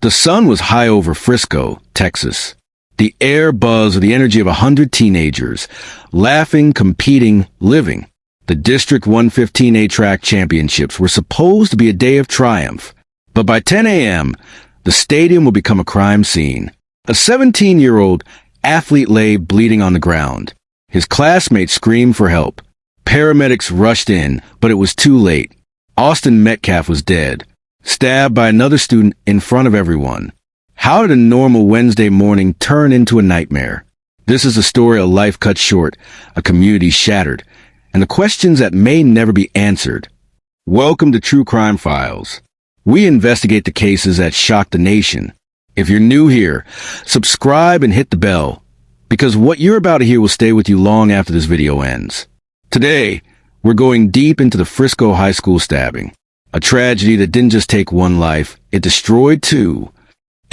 The sun was high over Frisco, Texas. The air buzzed with the energy of 100 teenagers, laughing, competing, living. The District 115A track championships were supposed to be a day of triumph. But by 10 a.m., the stadium would become a crime scene. A 17-year-old athlete lay bleeding on the ground. His classmates screamed for help. Paramedics rushed in, but it was too late. Austin Metcalf was dead, stabbed by another student in front of everyone. How did a normal Wednesday morning turn into a nightmare? This is a story of life cut short, a community shattered, and the questions that may never be answered. Welcome to True Crime Files. We investigate the cases that shock the nation. If you're new here, subscribe and hit the bell, because what you're about to hear will stay with you long after this video ends. Today, we're going deep into the Frisco high school stabbing, a tragedy that didn't just take one life, it destroyed two.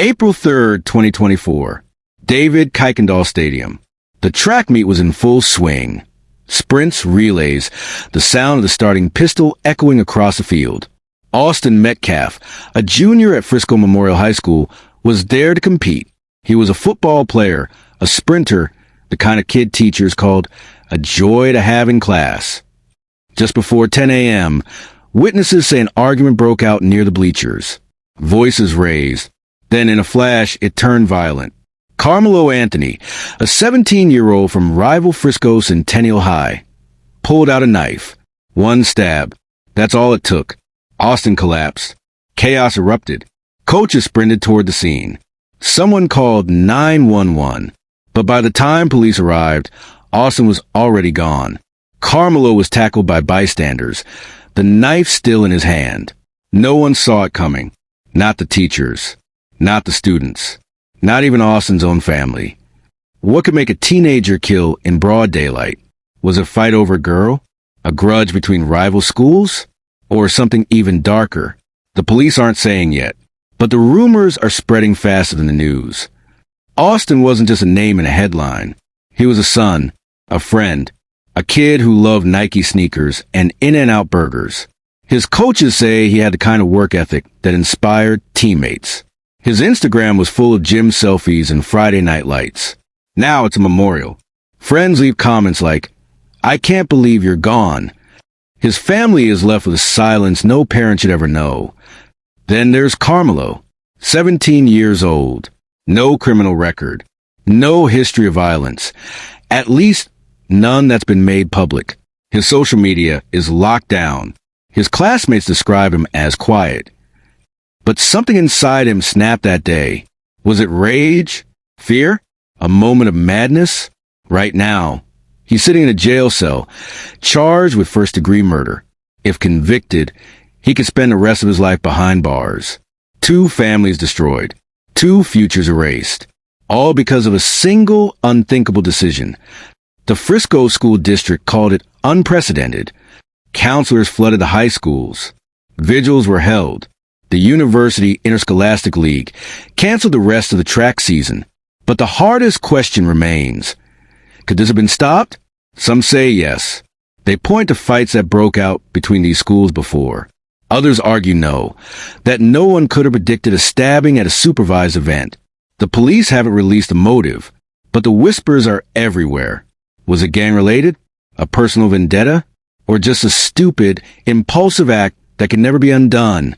April 3rd, 2024, David Kuykendall Stadium. The track meet was in full swing. Sprints, relays, the sound of the starting pistol echoing across the field. Austin Metcalf, a junior at Frisco Memorial High School, was there to compete. He was a football player, a sprinter, the kind of kid teachers called a joy to have in class. Just before 10 a.m., witnesses say an argument broke out near the bleachers. Voices raised. Then in a flash, it turned violent. Karmelo Anthony, a 17-year-old from rival Frisco Centennial High, pulled out a knife. One stab. That's all it took. Austin collapsed. Chaos erupted. Coaches sprinted toward the scene. Someone called 911. But by the time police arrived, Austin was already gone. Karmelo was tackled by bystanders, the knife still in his hand. No one saw it coming. Not the teachers. Not the students. Not even Austin's own family. What could make a teenager kill in broad daylight? Was it a fight over a girl? A grudge between rival schools? Or something even darker? The police aren't saying yet, but the rumors are spreading faster than the news. Austin wasn't just a name in a headline. He was a son, a friend, a kid who loved Nike sneakers and In-N-Out burgers. His coaches say he had the kind of work ethic that inspired teammates. His Instagram was full of gym selfies and Friday night lights. Now it's a memorial. Friends leave comments like, "I can't believe you're gone." His family is left with a silence no parent should ever know. Then there's Karmelo, 17 years old. No criminal record. No history of violence. At least none that's been made public. His social media is locked down. His classmates describe him as quiet. But something inside him snapped that day. Was it rage? Fear? A moment of madness? Right now, he's sitting in a jail cell, charged with first-degree murder. If convicted, he could spend the rest of his life behind bars. 2 families destroyed. 2 futures erased. All because of a single unthinkable decision. The Frisco School District called it unprecedented. Counselors flooded the high schools. Vigils were held. The University Interscholastic League canceled the rest of the track season. But the hardest question remains. Could this have been stopped? Some say yes. They point to fights that broke out between these schools before. Others argue no, that no one could have predicted a stabbing at a supervised event. The police haven't released a motive, but the whispers are everywhere. Was it gang-related? A personal vendetta? Or just a stupid, impulsive act that can never be undone?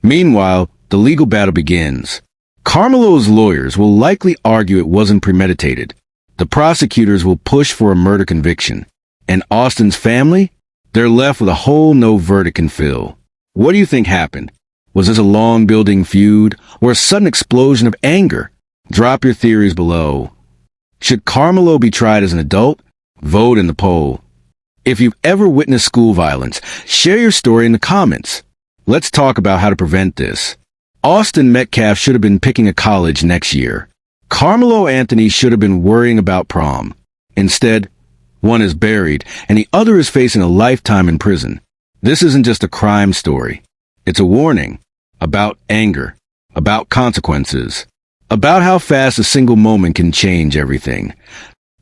Meanwhile, the legal battle begins. Karmelo's lawyers will likely argue it wasn't premeditated. The prosecutors will push for a murder conviction. And Austin's family? They're left with a hole no verdict can fill. What do you think happened? Was this a long-building feud or a sudden explosion of anger? Drop your theories below. Should Karmelo be tried as an adult? Vote in the poll. If you've ever witnessed school violence, share your story in the comments. Let's talk about how to prevent this. Austin Metcalf should have been picking a college next year. Karmelo Anthony should have been worrying about prom. Instead, one is buried and the other is facing a lifetime in prison. This isn't just a crime story. It's a warning about anger, about consequences, about how fast a single moment can change everything.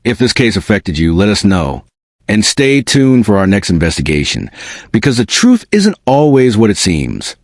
If this case affected you, let us know. And stay tuned for our next investigation, because the truth isn't always what it seems.